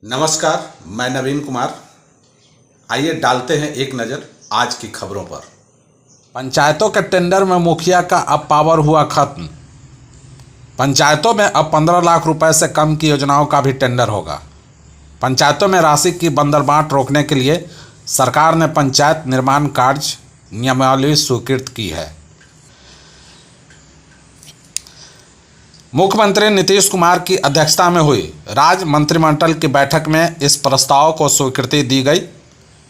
नमस्कार, मैं नवीन कुमार। आइए डालते हैं एक नज़र आज की खबरों पर। पंचायतों के टेंडर में मुखिया का अब पावर हुआ खत्म। पंचायतों में अब 15 लाख रुपए से कम की योजनाओं का भी टेंडर होगा। पंचायतों में राशि की बंदरबांट रोकने के लिए सरकार ने पंचायत निर्माण कार्य नियमावली स्वीकृत की है। मुख्यमंत्री नीतीश कुमार की अध्यक्षता में हुई राज्य मंत्रिमंडल की बैठक में इस प्रस्ताव को स्वीकृति दी गई।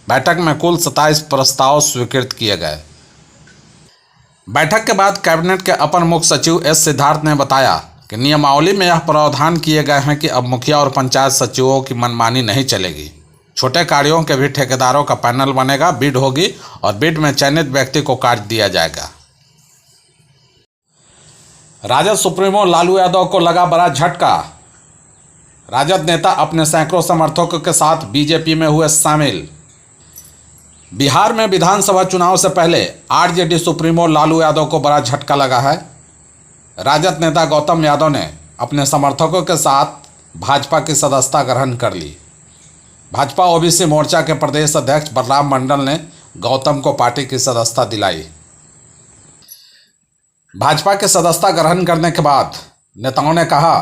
बैठक में कुल 27 प्रस्ताव स्वीकृत किए गए। बैठक के बाद कैबिनेट के अपर मुख्य सचिव एस सिद्धार्थ ने बताया कि नियमावली में यह प्रावधान किए गए हैं कि अब मुखिया और पंचायत सचिवों की मनमानी नहीं चलेगी। छोटे कार्यों के भी ठेकेदारों का पैनल बनेगा, बिड होगी और बिड में चयनित व्यक्ति को कार्य दिया जाएगा। राजद सुप्रीमो लालू यादव को लगा बड़ा झटका। राजद नेता अपने सैकड़ों समर्थकों के साथ बीजेपी में हुए शामिल। बिहार में विधानसभा चुनाव से पहले आरजेडी सुप्रीमो लालू यादव को बड़ा झटका लगा है। राजद नेता गौतम यादव ने अपने समर्थकों के साथ भाजपा की सदस्यता ग्रहण कर ली। भाजपा ओबीसी मोर्चा के प्रदेश अध्यक्ष बलराम मंडल ने गौतम को पार्टी की सदस्यता दिलाई। भाजपा के सदस्यता ग्रहण करने के बाद नेताओं ने कहा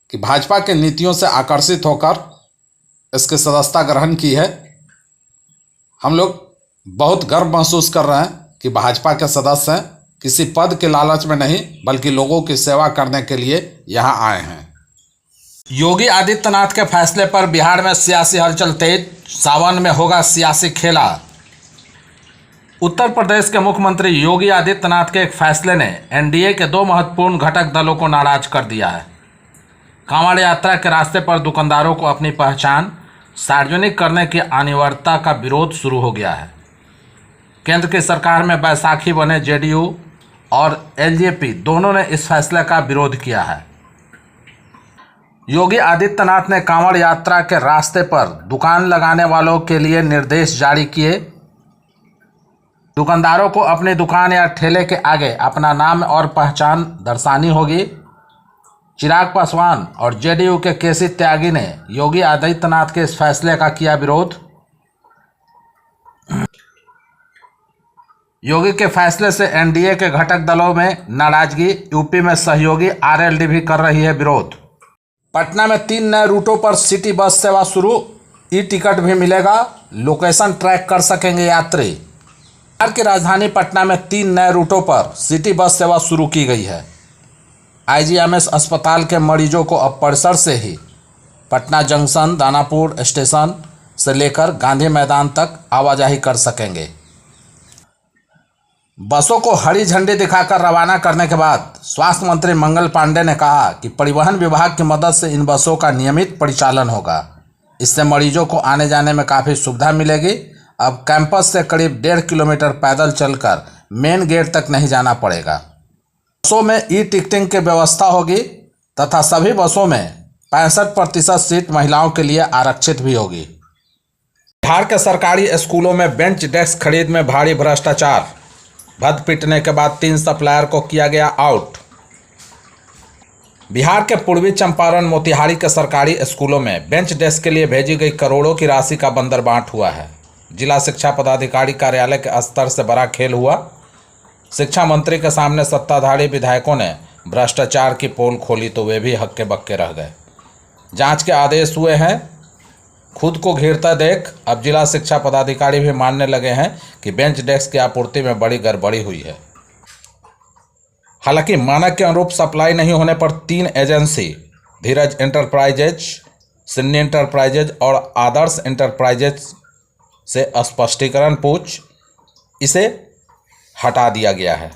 कि भाजपा के नीतियों से आकर्षित होकर इसकी सदस्यता ग्रहण की है। हम लोग बहुत गर्व महसूस कर रहे हैं कि भाजपा के सदस्य हैं, किसी पद के लालच में नहीं बल्कि लोगों की सेवा करने के लिए यहाँ आए हैं। योगी आदित्यनाथ के फैसले पर बिहार में सियासी हलचल तेज। सावन में होगा सियासी खेला। उत्तर प्रदेश के मुख्यमंत्री योगी आदित्यनाथ के एक फैसले ने एनडीए के दो महत्वपूर्ण घटक दलों को नाराज कर दिया है। कांवड़ यात्रा के रास्ते पर दुकानदारों को अपनी पहचान सार्वजनिक करने की अनिवार्यता का विरोध शुरू हो गया है। केंद्र की सरकार में बैसाखी बने जेडीयू और एलजेपी दोनों ने इस फैसले का विरोध किया है। योगी आदित्यनाथ ने कांवड़ यात्रा के रास्ते पर दुकान लगाने वालों के लिए निर्देश जारी किए। दुकानदारों को अपनी दुकान या ठेले के आगे अपना नाम और पहचान दर्शानी होगी। चिराग पासवान और जेडीयू के केसी त्यागी ने योगी आदित्यनाथ के इस फैसले का किया विरोध। योगी के फैसले से एनडीए के घटक दलों में नाराजगी। यूपी में सहयोगी आरएलडी भी कर रही है विरोध। पटना में 3 नए रूटों पर सिटी बस सेवा शुरू। ई टिकट भी मिलेगा। लोकेशन ट्रैक कर सकेंगे यात्री। बिहार की राजधानी पटना में 3 नए रूटों पर सिटी बस सेवा शुरू की गई है। आईजीएमएस अस्पताल के मरीजों को अब परिसर से ही पटना जंक्शन, दानापुर स्टेशन से लेकर गांधी मैदान तक आवाजाही कर सकेंगे। बसों को हरी झंडी दिखाकर रवाना करने के बाद स्वास्थ्य मंत्री मंगल पांडे ने कहा कि परिवहन विभाग की मदद से इन बसों का नियमित परिचालन होगा। इससे मरीजों को आने जाने में काफ़ी सुविधा मिलेगी। अब कैंपस से करीब 1.5 किलोमीटर पैदल चलकर मेन गेट तक नहीं जाना पड़ेगा। बसों में ई टिकटिंग की व्यवस्था होगी तथा सभी बसों में 65% सीट महिलाओं के लिए आरक्षित भी होगी। बिहार के सरकारी स्कूलों में बेंच डेस्क खरीद में भारी भ्रष्टाचार। भद पीटने के बाद 3 सप्लायर को किया गया आउट। बिहार के पूर्वी चंपारण मोतिहारी के सरकारी स्कूलों में बेंच डेस्क के लिए भेजी गई करोड़ों की राशि का बंदरबांट हुआ है। जिला शिक्षा पदाधिकारी कार्यालय के स्तर से बड़ा खेल हुआ। शिक्षा मंत्री के सामने सत्ताधारी विधायकों ने भ्रष्टाचार की पोल खोली तो वे भी हक्के बक्के रह गए। जांच के आदेश हुए हैं। खुद को घिरता देख अब जिला शिक्षा पदाधिकारी भी मानने लगे हैं कि बेंच डेस्क की आपूर्ति में बड़ी गड़बड़ी हुई है। हालांकि मानक के अनुरूप सप्लाई नहीं होने पर 3 एजेंसी धीरज एंटरप्राइजेज, सिन्नी एंटरप्राइजेज और आदर्श एंटरप्राइजेज से स्पष्टीकरण पूछ इसे हटा दिया गया है।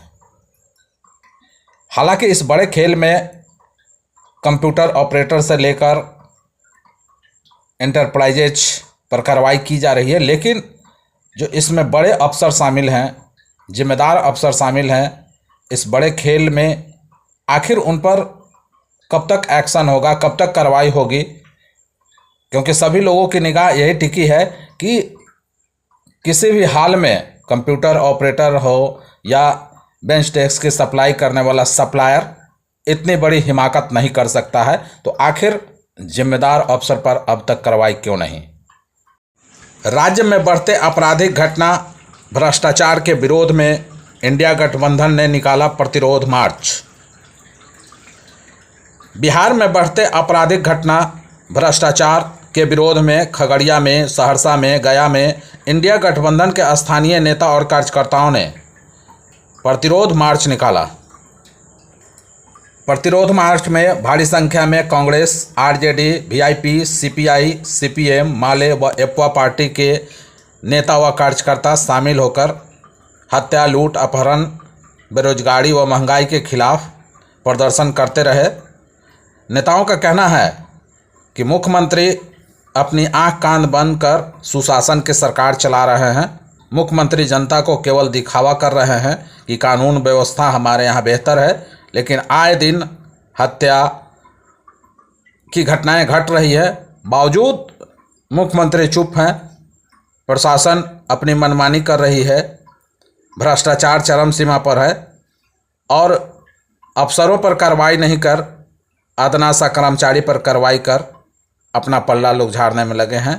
हालांकि इस बड़े खेल में कंप्यूटर ऑपरेटर से लेकर एंटरप्राइजेज पर कार्रवाई की जा रही है, लेकिन जो इसमें बड़े अफसर शामिल हैं, जिम्मेदार अफसर शामिल हैं, इस बड़े खेल में आखिर उन पर कब तक एक्शन होगा, कब तक कार्रवाई होगी? क्योंकि सभी लोगों की निगाह यही टिकी है कि किसी भी हाल में कंप्यूटर ऑपरेटर हो या बेंच डेस्क की सप्लाई करने वाला सप्लायर इतनी बड़ी हिमाकत नहीं कर सकता है। तो आखिर जिम्मेदार अफसर पर अब तक कार्रवाई क्यों नहीं? राज्य में बढ़ते आपराधिक घटना भ्रष्टाचार के विरोध में इंडिया गठबंधन ने निकाला प्रतिरोध मार्च। बिहार में बढ़ते आपराधिक घटना भ्रष्टाचार के विरोध में खगड़िया में, सहरसा में, गया में इंडिया गठबंधन के स्थानीय नेता और कार्यकर्ताओं ने प्रतिरोध मार्च निकाला। प्रतिरोध मार्च में भारी संख्या में Congress, RJD, VIP, CPI, CPM, माले व एपवा पार्टी के नेता व कार्यकर्ता शामिल होकर हत्या, लूट, अपहरण, बेरोजगारी व महंगाई के खिलाफ प्रदर्शन करते रहे। नेताओं का कहना है कि मुख्यमंत्री अपनी आंख कान बंद कर सुशासन की सरकार चला रहे हैं। मुख्यमंत्री जनता को केवल दिखावा कर रहे हैं कि कानून व्यवस्था हमारे यहाँ बेहतर है, लेकिन आए दिन हत्या की घटनाएं घट रही है। बावजूद मुख्यमंत्री चुप हैं। प्रशासन अपनी मनमानी कर रही है। भ्रष्टाचार चरम सीमा पर है और अफसरों पर कार्रवाई नहीं कर, अदना सा कर्मचारी पर कार्रवाई कर अपना पल्ला लोग झाड़ने में लगे हैं।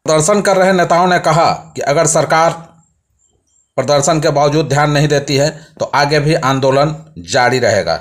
प्रदर्शन कर रहे नेताओं ने कहा कि अगर सरकार प्रदर्शन के बावजूद ध्यान नहीं देती है तो आगे भी आंदोलन जारी रहेगा।